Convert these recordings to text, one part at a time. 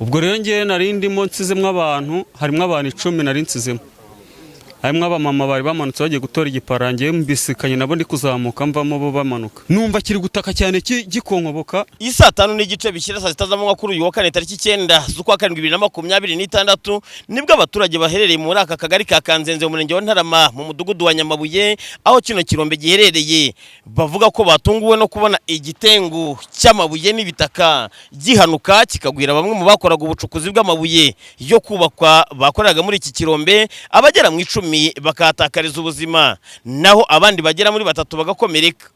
ubwo rero ngiye nari ndimo nsizemwe abantu, harimo abantu 10 nari nsizemo, harimo abamama bari bamanutse bagiye gutora igiparangiye, mbisikanye nabo ndi kuzamuka mvamo bo bamanuka, numva kiri gutaka cyane gikonkoboka. Saa 5 n'igice bishyira saa 6 z'amanywa kuri uyu wa kane tariki 9 z'ukwa 2026 nibwo abaturage baherereye muri aka kagari ka Kanzenze mu murenge wa Ntarama mu mudugudu wa Nyamabuye aho kino kirombe giherereye bavuga ko batunguwe no kubona igitengu cy'amabuye n'ibitaka gihanuka kikagwira bamwe mu bakoraga ubucukuzi bw'amabuye yo kubakwa bakoraga muri iki kirombe, abagera mu 10 bakahatakariza ubuzima naho abandi bagera muri 3 bagakomereka.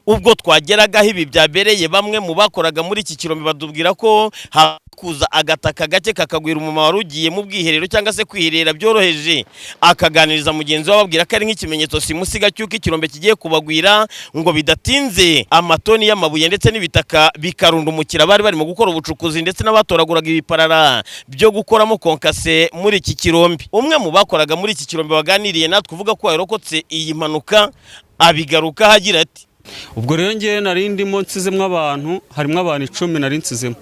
Ubwo twageraga ibi byabereye bamwe mu bakoraga muri iki kirombe badubwira ko hakuza agataka gake kakagwira umuma warugiye mu bwiherero cyangwa se kwiherera byoroheje, akaganiriza mugenzi wababwira ko ari nk'ikimenyetso simusiga cyuko ikirombe kigiye kubagwira, ngo bidatinze amatoni y'amabuye ndetse n'ibitaka bikarundumukira bari barimo gukora ubucukuzi ndetse n'abatoraguraga ibiparara byo gukoramo konkase muri iki kirombe. Umwe mu bakoraga muri iki kirombe waganiriye natwe uvuga ko yarokotse iyi mpanuka abigaruka hagira ati: ubwo rero ngiye nari ndimo nsizemwe abantu, harimo abantu 10 nari nsizemo,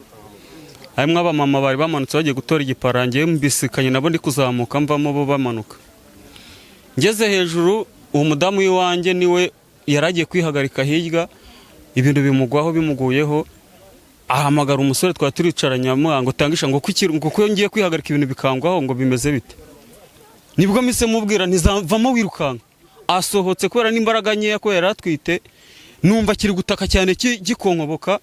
harimo abamama bari bamanutse bagiye gutora igiparangiye, mbisikanye nabo ndi kuzamuka mvamo bo bamanuka. Ngeze hejuru uwo mudamu w'iwanjye niwe yaragiye kwihagarika hirya, ibintu bimugwaho bimuguyeho, ahamagara umusore twari turicaranye ngo tangisha ngo kuko ngiye kwihagarika ibintu bikangwaho ngo bimeze bite. Nibwo mise mubwira ntizavamo wirukanka, asohotse kubera n'imbaraga nkeya ko yaratwite, numva kiri gutaka cyane gikonkoboka,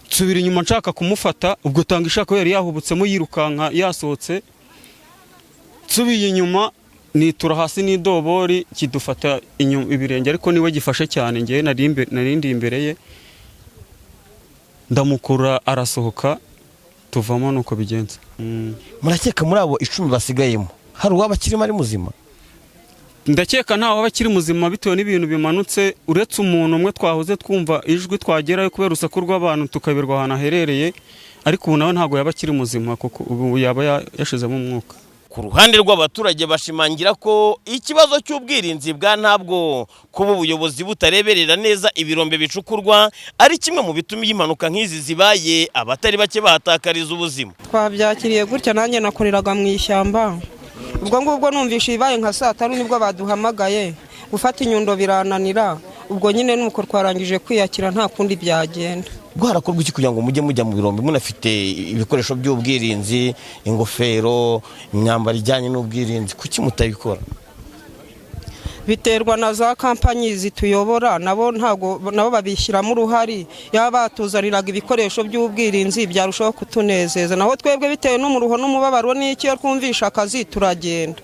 nsubira inyuma nshaka kumufata, ubwo tangisha ko yari yahubutsemo yirukanka yasohotse, nsubiye inyuma nitura hasi n'idobori kidufata ibirenge, ariko niwe gifashe cyane, ngiye narindi imbere ye ndamukura arasohoka tuvamo nuko bigenze. Murakeka muri abo 10 basigayemo hari uwaba kirimo ari muzima? Ndakeka ntaho abakiri muzima bitewe n'ibintu bimanutse, uretse umuntu umwe twahoze twumva ijwi twagerayo kubera urusaku rw'abantu tukaberwa ahantu aherereye, ariko ubu nawe ntago yabakiri muzima kuko ubu yaba yashizemo umwuka. Ku ruhande rw'abaturage bashimangira ko ikibazo cy'ubwirinzi bwa ntabwo kuba ubuyobozi butareberera neza ibirombe bicukurwa ari kimwe mu bituma impanuka nk'izi zibaye abatari bake bahatakariza ubuzima. Twabyakiriye gutya, nanjye nakoreraga mu ishyamba, ubwo ngubwo numvisha ibaye nka saa 5 nibwo baduhamagaye, gufata inyundo birananira, ubwo nyine nuko twarangije kwiyakira nta kundi byagenda. Harakorwa iki kugira ngo mujya mu birombe munafite ibikoresho by'ubwirinzi, ingofero, imyambaro ijyanye n'ubwirinzi, kuki mutabikora? Biterwa na za kampanyi zituyobora, nabo babishyiramo uruhari, yaba batuzaniraga ibikoresho by'ubwirinzi byarushaho kutunezeza, naho twebwe bitewe n'umuruho n'umubabaro n'iki yo twumvisha akazi turagenda.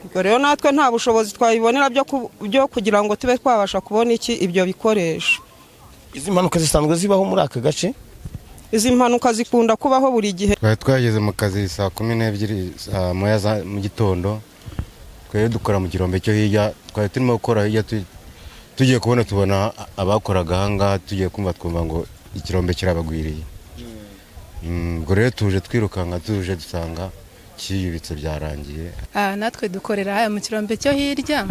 Ubwo rero natwe nta bushobozi twabibonera byo kugira ngo tube twabasha kubona ibyo bikoresho. Izi mpanuka zisanzwe zibaho muri aka gace? Izi mpanuka zikunda kubaho buri gihe. Twageze mu kazi saa 12 mu gitondo, twari dukora mu kirombe cyo hirya, twari turimo gukora hirya, tugiye tubona abakoraga hanga, tugiye kumva ngo ikirombe kirabagwiriye. Ubwo rero tuje twirukanka, tuje dusanga kiyubitse byarangiye. Natwe dukorera haya mu kirombe cyo hirya,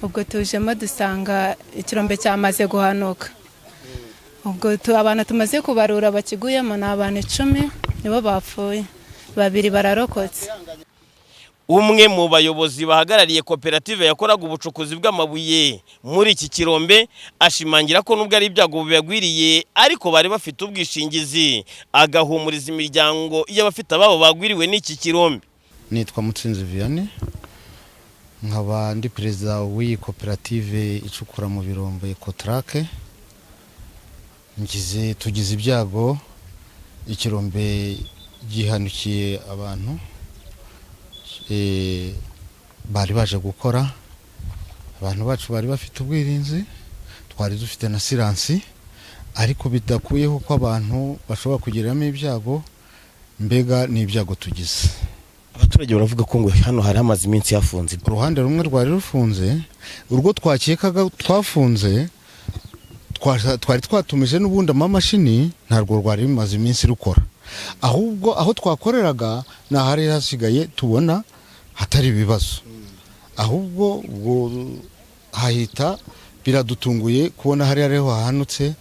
ubwo tujemo dusanga ikirombe cyamaze guhanuka. Ubwo abantu tumaze kubarura bakiguyemo ni abantu 10 nibo bapfuye, 2 bararokotse. Umwe mu bayobozi bahagarariye koperative yakoraga ubucukuzi bw'amabuye muri iki kirombe ashimangira ko nubwo ari ibyago bibagwiriye ariko bari bafite ubwishingizi, agahumuriza imiryango y'abafite ababo bagwiriwe n'iki kirombe. Nitwa Mutsinzi Vianney, nkaba ndi perezida w'iyi koperative icukura mu birombe Kotrake. Tugize ibyago, ikirombe gihanukiye abantu bari baje gukora, abantu bacu bari bafite ubwirinzi, twari dufite na siransi, ariko bidakuyeho ko abantu bashobora kugiriramo ibyago, mbega ni ibyago tugize. Abaturage baravuga ko ngo hano hari amazi iminsi yafunze. Uruhande rumwe rwari rufunze, urwo twakekaga twafunze twari twatumije n'ubundi amamashini ntarwo rwari bimaze iminsi rukora, ahubwo aho twakoreraga nahari hasigaye tubona hatari ibibazo, ahubwo hahita biradutunguye kubona hari hariho hahanutse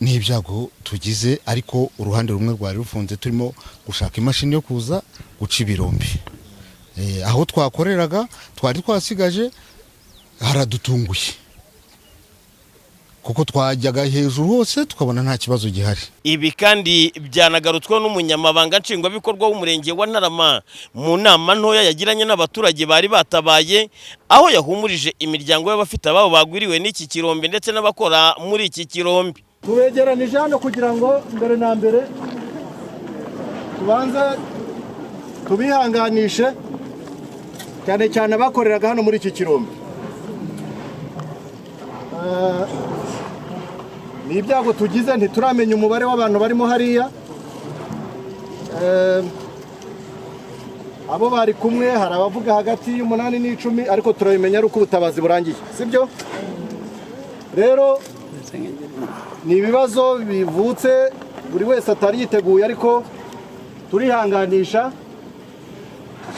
ni ibyago tugize, ariko uruhande rumwe rwari rufunze turimo gushaka imashini yo kuza guca ibirombe. Aho twakoreraga twari twasigaje haradutunguye, kuko twajyaga hejuru hose tukabona nta kibazo gihari. Ibi kandi byanagarutsweho n'umunyamabanga nshingwabikorwa w'umurenge wa Ntarama mu nama ntoya yagiranye n'abaturage bari batabaye, aho yahumurije imiryango y'abafite ababo bagwiriwe n'iki kirombe ndetse n'abakora muri iki kirombe. Tubegeranije hano kugira ngo mbere na mbere tubanze tubihanganishe cyane cyane abakoreraga hano muri iki kirombe. Ni ibyago tugize, ntituramenya umubare w'abantu barimo hariya. Abo bari kumwe hari abavuga hagati y'umunani n'icumi, ariko turabimenya ari uko ubutabazi burangiye, sibyo? Rero ni ibibazo bivutse buri wese atari yiteguye, ariko turihanganisha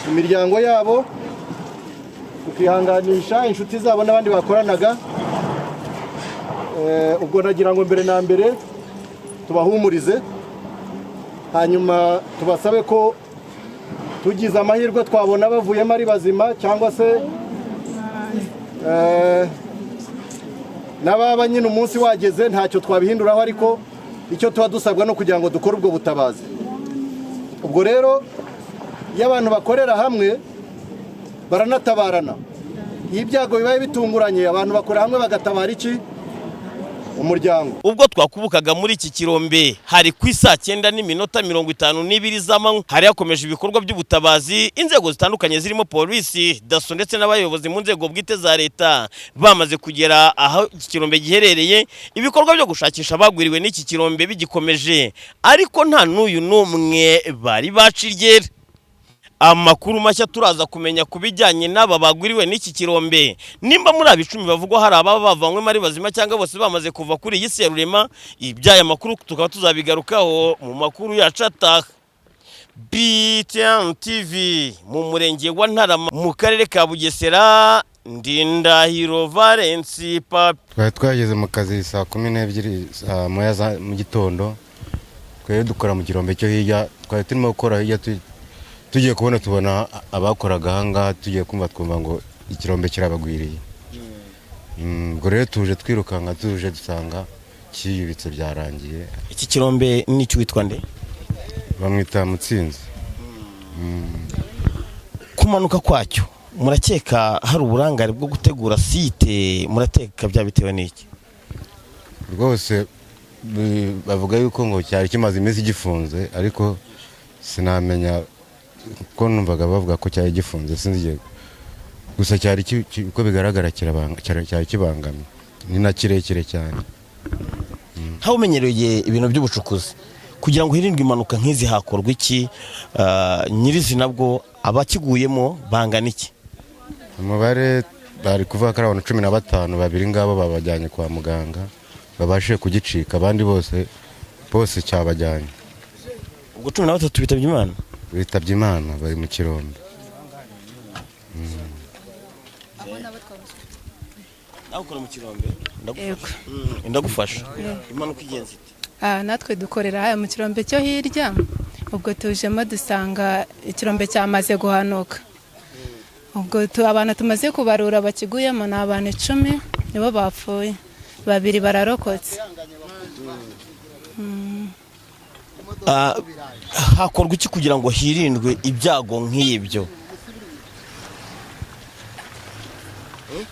imiryango yabo, tukihanganisha inshuti zabo n'abandi bakoranaga. Ubwo nagira ngo mbere na mbere tubahumurize, hanyuma tubasabe ko tugize amahirwe twabona bavuyemo ari bazima, cyangwa se n'ababa nyine umunsi wageze ntacyo twabihinduraho, ariko icyo tuba dusabwa no kugira ngo dukore ubwo butabazi. Ubwo rero iyo abantu bakorera hamwe baranatabarana, iyo ibyago bibaye bitunguranye abantu bakora hamwe bagatabara iki umuryango. Ubwo twakubukaga muri iki kirombe hari ku 9:52 z'amanywa, hari hakomeje ibikorwa by'ubutabazi, inzego zitandukanye zirimo polisi, daso ndetse n'abayobozi mu nzego bwite za leta bamaze kugera aho iki kirombe giherereye. Ibikorwa byo gushakisha abagwiriwe n'iki kirombe bigikomeje, ariko nta n'uyu n'umwe bari bacirye. Amakuru mashya turaza kumenya kubijyanye n'aba bagwiriwe n'iki kirombe, nimba muri abicumi bavugwa hari ababa bavanywe ari bazima cyangwa bose bamaze kuva kuri iyi si ya rurema. Ibyaya makuru tukaba tuzabigarukaho mu makuru yacu ataha. BTN TV mu murenge wa Ntarama mu karere ka Bugesera, Ndindahiro Valence Papi. Twari twageze mu kazi saa 12 mu gitondo, twari dukora mu kirombe cyo hirya, twari turimo gukora hirya tugiye kubona tubona abakoraga hanga, tugiye kumva twumva ngo ikirombe kirabagwiriye. Ubwo rero tuje twirukanka, tuje dusanga kiyubitse byarangiye. Iki kirombe n'icyo witwa nde? Bamwita Mutsinzi. Kumanuka kwacyo murakeka hari uburangare bwo gutegura site, murateka byabitewe n'iki? Rwose bavuga yuko ngo cyari kimaze iminsi gifunze, ariko sinamenya ko numvaga bavuga ko cyari gifunze, sinzi gusa cyari uko bigaragara cyari kibangamye, ni na kirekire cyane. Aho umenyereye ibintu by'ubucukuzi, kugira ngo hirindwe impanuka nk'izi hakorwa iki? Nyirizina bwo abakiguyemo bangana iki? Umubare bari kuvuga ko ari abantu 15, babiri ngabo babajyanye kwa muganga babashe kugicika, abandi bose cyabajyanye. Ubwo 13 bitabye Imana? Bitabye Imana, bari mu kirombe. Ukora mu kirombe ndagufasha. Impanuka igenze ite? Natwe dukorera haya mu kirombe cyo hirya, ubwo tujemo dusanga ikirombe cyamaze guhanuka. Ubwo abantu tumaze kubarura bakiguyemo ni abantu 10 nibo bapfuye, 2 bararokotse. Hakorwa iki kugira ngo hirindwe ibyago nk'ibyo?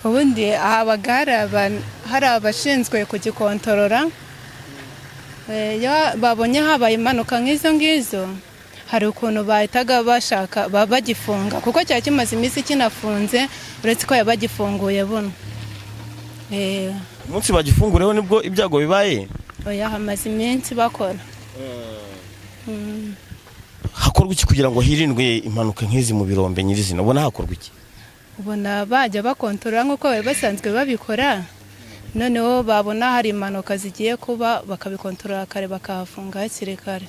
Ubundi abagara hari abashinzwe kugikontorora, babonye habaye impanuka nk'izo ngizo, hari ukuntu bahitaga bashaka bagifunga, kuko cyari kimaze iminsi kinafunze, uretse ko yabagifunguye buno. Umunsi bagifungureho nibwo ibyago bibaye? Oya, hamaze iminsi bakora. Hakorwa iki kugira ngo hirindwe impanuka nk'izi mu birombe nyirizina? Ubona hakorwa iki? Ubona bajya bakontorora nk'uko bari basanzwe babikora, noneho babona hari impanuka zigiye kuba bakabikontorora kare, bakahafunga hakiri kare.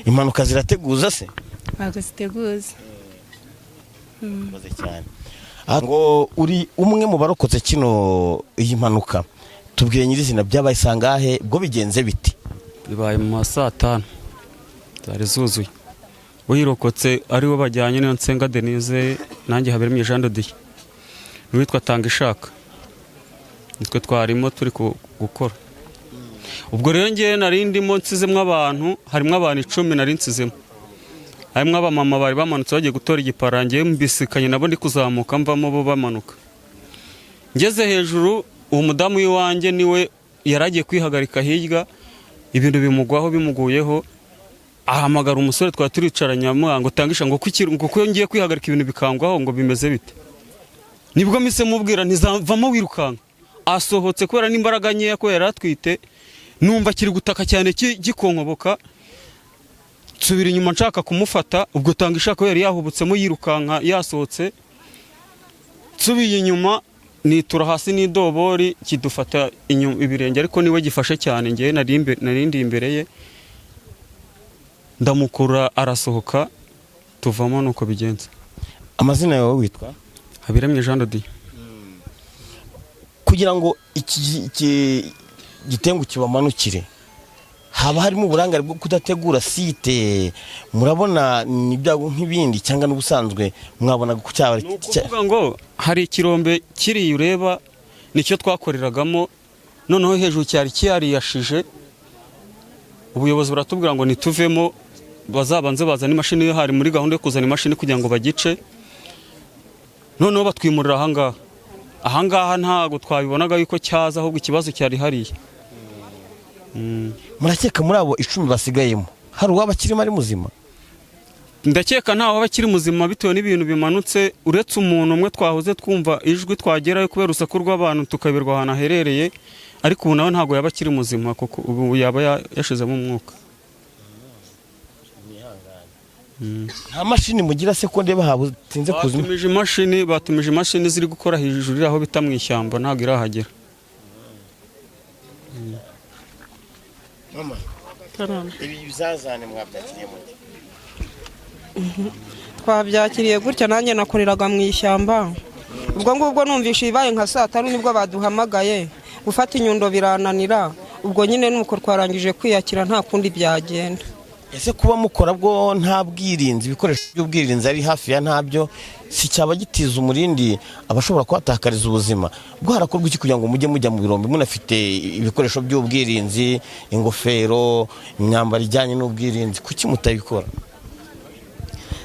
Impanuka zirateguza se? Ntabwo ziteguza. Ngo uri umwe mu barokotse iyi mpanuka, tubwiye nyirizina byabaye sangahe bwo bigenze biti? bibaye mu ma saa 5 zari zuzuye. Uyirokotse ari we bajyanye niyo Nsenga Denise nanjye Habiremye Jean de Dieu n'uwitwa Tanga Ishaka, nitwe twarimo turi gukora. Ubwo rero ngiye nari ndimo nsizemwe abantu, harimo abantu 10 nari nsizemo, harimo abamama bari bamanutse bagiye gutora igiparangiye mbisikanye nabo ndi kuzamuka mvamo bo bamanuka. Ngeze hejuru uwo mudamu w'iwanjye niwe yaragiye kwihagarika hirya, ibintu bimugwaho bimuguyeho, ahamagara umusore twari turicaranye ngo Tangisha ngo kuko ngiye kwihagarika ibintu bikangwaho ngo bimeze bite. Nibwo mise mubwira ntizavamo wirukanka. Asohotse kubera n'imbaraga nkeya ko yaratwite, numva kiri gutaka cyane gikonkoboka, nsubira inyuma nshaka kumufata. Ubwo Tangisha ko yari yahubutsemo yirukanka yasohotse, nsubiye inyuma nitura hasi n'idobori kidufata inyuma ibirenge, ariko niwe gifashe cyane. Ngiye narindi imbere ye, ndamukura arasohoka tuvamo nuko bigenze. Amazina yawe witwa? Habiremye Jean de Dieu. Kugira ngo iki gitengu kibamanukire haba harimo uburangare bwo kudategura site, murabona n'ibyago nk'ibindi cyangwa n'ubusanzwe mwabona ku cyaba kuvuga ngo hari ikirombe kiri ureba nicyo twakoreragamo, noneho hejuru cyari kiyariyashije. Ubuyobozi buratubwira ngo nituvemo bazabanze bazana imashini, yo hari muri gahunda yo kuzana imashini kugira ngo bagice, noneho batwimurira ahangaha ntago twabibonaga yuko cyaza, ahubwo ikibazo cyari hariya. Murakeka muri abo 10 basigayemo hari uwaba kirimo ari muzima? Ndakeka ntaho aba kiri muzima bitewe n'ibintu bimanutse, uretse umuntu umwe twahoze twumva ijwi twagerayo kubera urusaku rw'abantu tukaberwa ahantu aherereye, ariko ubu nawe ntago yaba kiri muzima kuko ubu yaba yashizemo umwuka. Nta mashini mugira se ko ndeba habutinze kuzima? Batumije imashini ziri gukora hejuru aho bita mu ishyamba, ntago irahagera. Mama, ibi bizazane mwabyakiriye muti? Twabyakiriye gutya, nanjye nakoreraga mu ishyamba. Ubwo ngubwo numvisha ibaye nka saa 5 nibwo baduhamagaye, gufata inyundo birananira. Ubwo nyine nuko twarangije kwiyakira, nta kundi byagenda. Ese kuba mukora bwo nta bwirinzi, ibikoresho by'ubwirinzi ari hafi ya ntabyo, si cyaba gitiza umurindi abashobora kwatakariza ubuzima? Bwo harakorwa iki kugira ngo mujya mu birombe munafite ibikoresho by'ubwirinzi, ingofero, imyambaro ijyanye n'ubwirinzi? Kuki mutabikora?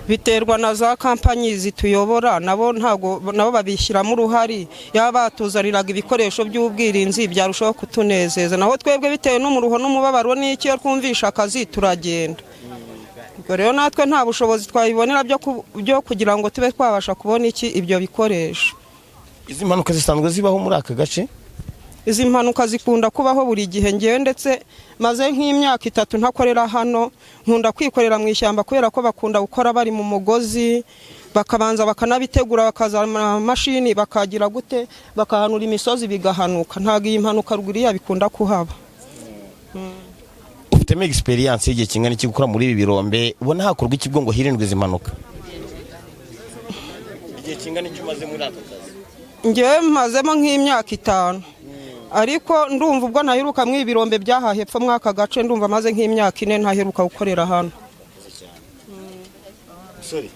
Biterwa na za kampanyi zituyobora, nabo babishyiramo uruhari. Yaba batuzaniraga ibikoresho by'ubwirinzi byarushaho kutunezeza, naho twebwe bitewe n'umuruho n'umubabaro n'iki yo twumvisha akazi turagenda. Ubwo rero natwe nta bushobozi twabibonera byo kugira ngo tube twabasha kubona ibyo bikoresho. Izi mpanuka zisanzwe zibaho muri aka gace? Izi mpanuka zikunda kubaho buri gihe. Ngewe ndetse maze nk'imyaka 3 ntakorera hano, nkunda kwikorera mu ishyamba kubera ko bakunda gukora bari mu mugozi, bakabanza bakanabitegura, bakazana mashini bakagira gute, bakahanura imisozi bigahanuka. Ntago iyi mpanuka ruguriya bikunda kuhaba. Ufitemo experience y'igihe kingana iki gukora muri ibi birombe, ubona hakorwa iki ngo hirindwe izi mpanuka? Igihe kingana iki umaze muri aka kazi? Ngewe mazemo nk'imyaka 5, ariko ndumva ubwo naheruka mu ibirombe byaha hepfo mwaka gace, ndumva maze nk'imyaka 4 ntaheruka gukorera hano. Sorry.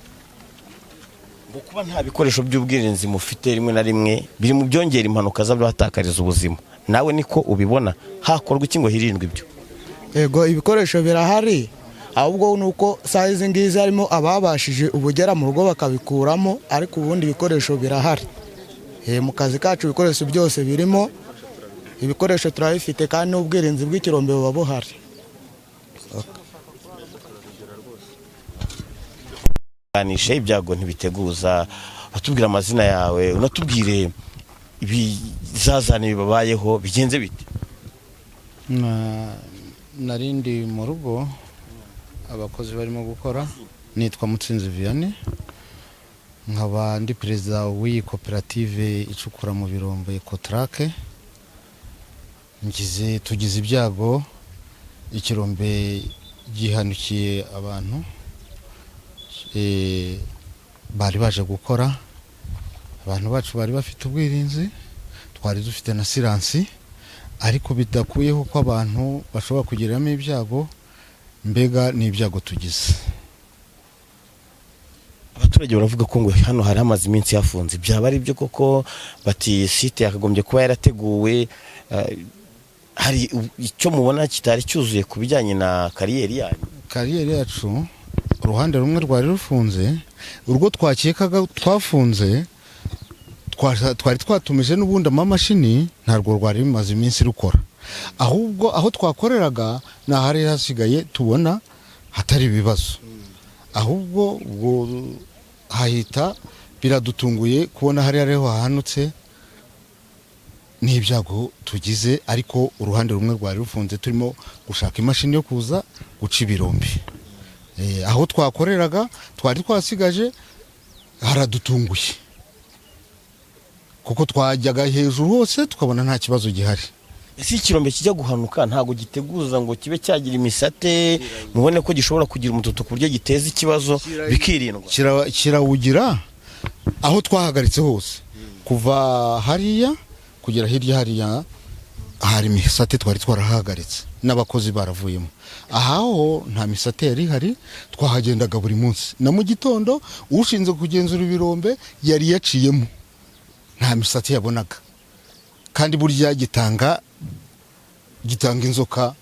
Kuba nta bikoresho by'ubwirinzi mufite rimwe na rimwe biri mu byongera impanuka z'abatakariza ubuzima, nawe niko ubibona? Hakorwa iki ngo hirindwe ibyo? Ego ibikoresho birahari, ahubwo nuko size ngize harimo ababashije ubugera mu rugo bakabikuramo, ariko ubundi ibikoresho birahari. Mu kazi kacu ibikoresho byose birimo, ibikoresho turabifite kandi n'ubwirinzi bw'ikirombe buba buhari. Anisha ibyago ntibiteguza, batubwira amazina yawe, unatubwire ibizazane bibabayeho bigenze bite? Narindi mu rugo abakozi barimo gukora, nitwa Mutsinzi Vianney, nkaba ndi perezida w'iyi koperative icukura mu birombe Ecotrac. Tugize ibyago, ikirombe gihanukiye abantu bari baje gukora. Abantu bacu bari bafite ubwirinzi, twari dufite na siransi, ariko bidakuyeho ko abantu bashobora kugiriramo ibyago, mbega n'ibyago tugize. Abaturage baravuga ko ngo hano hari hamaze iminsi yafunze, byaba ari byo koko? Bati site yakagombye kuba yarateguwe, hari icyo mubona kitari cyuzuye ku bijyanye na kariyeri yanyu? Kariyeri yacu uruhande rumwe rwari rufunze, urwo twakekaga twafunze twari twatumije n'ubundi amamashini, ntabwo rwari bimaze iminsi rukora, ahubwo aho twakoreraga n'ahari hasigaye tubona hatari ibibazo, ahubwo ubwo hahita biradutunguye kubona hari hariho hahanutse n'ibyago tugize, ariko uruhande rumwe rwari rufunze turimo gushaka imashini yo kuza guca ibirombe. Aho twakoreraga twari twasigaje haradutunguye, kuko twajyaga hejuru hose tukabona nta kibazo gihari. Ese ikirombe kijya guhanuka ntago giteguza ngo kibe cyagira imisate, mubone ko gishobora kugira umututu ku buryo giteza ikibazo bikirindwa? Kirawugira aho twahagaritse hose, kuva hariya kugera hirya hariya hari imisate twari twarahagaritse n'abakozi baravuyemo. Ahaho nta misate yari hari, twahagendaga buri munsi, na mu gitondo ushinzwe kugenzura ibirombe yari yaciyemo, nta misate yabonaga, kandi burya gitanga inzoka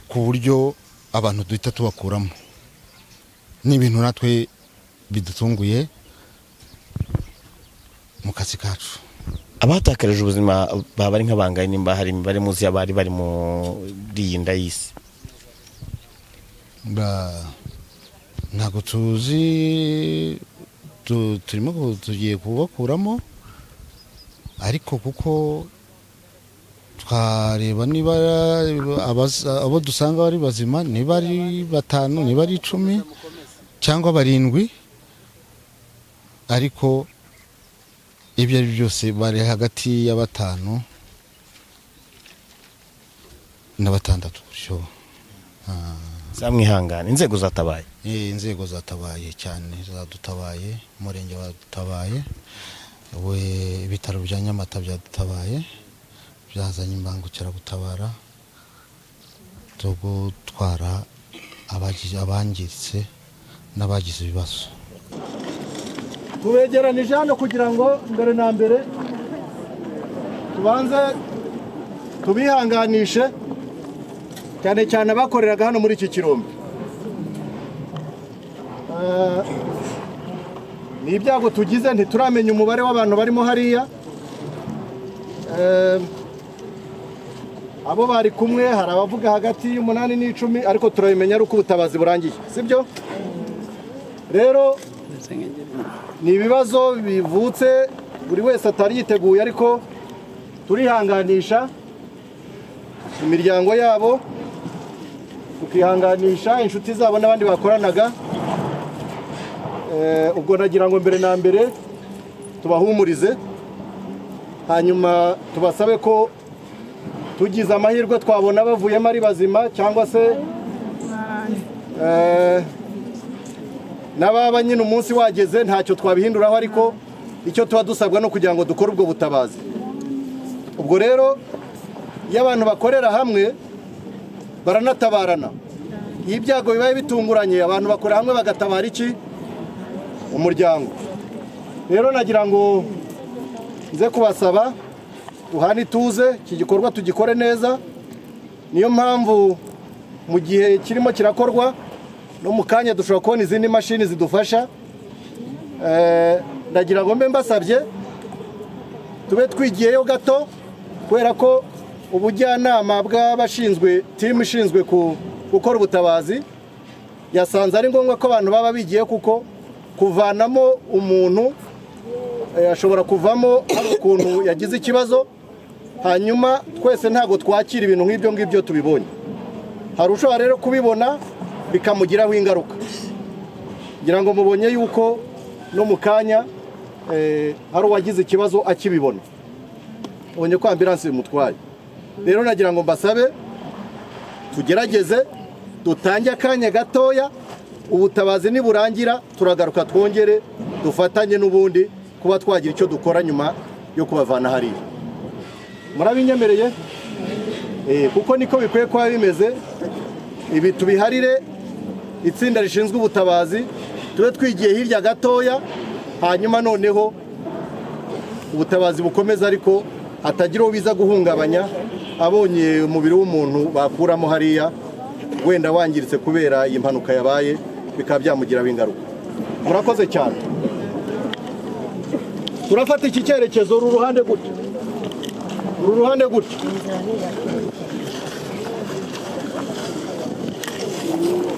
ku buryo abantu duhita tubakuramo. Ni ibintu natwe bidutunguye mu kazi kacu. Abatakarije ubuzima baba ari nk'abangaye, nimba hari imibare muzi abari bari muri iyi nda y'isi? Ntabwo tuzi, tugiye kubakuramo, ariko kuko twareba niba abo dusanga bari bazima, niba ari 5, niba ari 10 cyangwa 7, ariko ibyo ari byose bari hagati ya 5 na 6 gutyo. Zamwihangana, inzego zatabaye? Inzego zatabaye cyane, zadutabaye, umurenge wadutabaye, ibitaro bya Nyamata byadutabaye, byazanye imbangukiragutabara zo gutwara abangiritse n'abagize ibibazo. Tubegeranije hano kugira ngo mbere na mbere tubanze tubihanganishe, cyane cyane abakoreraga hano muri iki kirombe. Ni ibyago tugize, ntituramenya umubare w'abantu barimo hariya. Abo bari kumwe hari abavuga hagati y'8 n'10, ariko turabimenya ari uko ubutabazi burangiye, sibyo? Rero ni ibibazo bivutse buri wese atari yiteguye, ariko turihanganisha imiryango yabo, tukihanganisha inshuti zabo n'abandi bakoranaga. Ubwo nagira ngo mbere na mbere tubahumurize, hanyuma tubasabe ko tugize amahirwe twabona bavuyemo ari bazima, cyangwa se n'ababa nyine umunsi wageze ntacyo twabihinduraho, ariko icyo tuba dusabwa no kugira ngo dukore ubwo butabazi. Ubwo rero iyo abantu bakorera hamwe baranatabarana, iyo ibyago bibaye bitunguranye abantu bakorera hamwe bagatabara umuryango. Rero nagira ngo nze kubasaba duhane ituze, iki gikorwa tugikore neza. Niyo mpamvu mu gihe kirimo kirakorwa no mu kanya dushobora kubona izindi mashini zidufasha. Nagira ngo mbe mbasabye tube twigiyeyo gato, kubera ko ubujyanama bw'abashinzwe timu ishinzwe gukora ubutabazi yasanze ari ngombwa ko abantu baba bigiye, kuko kuvanamo umuntu ashobora kuvamo hari ukuntu yagize ikibazo, hanyuma twese ntabwo twakira ibintu nk'ibyo ngibyo tubibonye. Hari ushobora rero kubibona bikamugiraho ingaruka. Ngira ngo mubonye yuko no mu kanya hari uwagize ikibazo akibibona, ubonye ko ambulance imutwaye. Rero nagira ngo mbasabe tugerageze dutange akanya gatoya, ubutabazi niburangira turagaruka twongere dufatanye n'ubundi kuba twagira icyo dukora nyuma yo kubavana hariya. Murabinyemereye? kuko niko bikwiye kuba bimeze. Ibi tubiharire itsinda rishinzwe ubutabazi, tube twigiye hirya gatoya, hanyuma noneho ubutabazi bukomeza, ariko hatagira uwo biza guhungabanya abonye umubiri w'umuntu bakuramo hariya wenda wangiritse kubera iyi mpanuka yabaye, bikaba byamugiraho ingaruka. Murakoze cyane. Turafata iki cyerekezo uru ruhande gutya.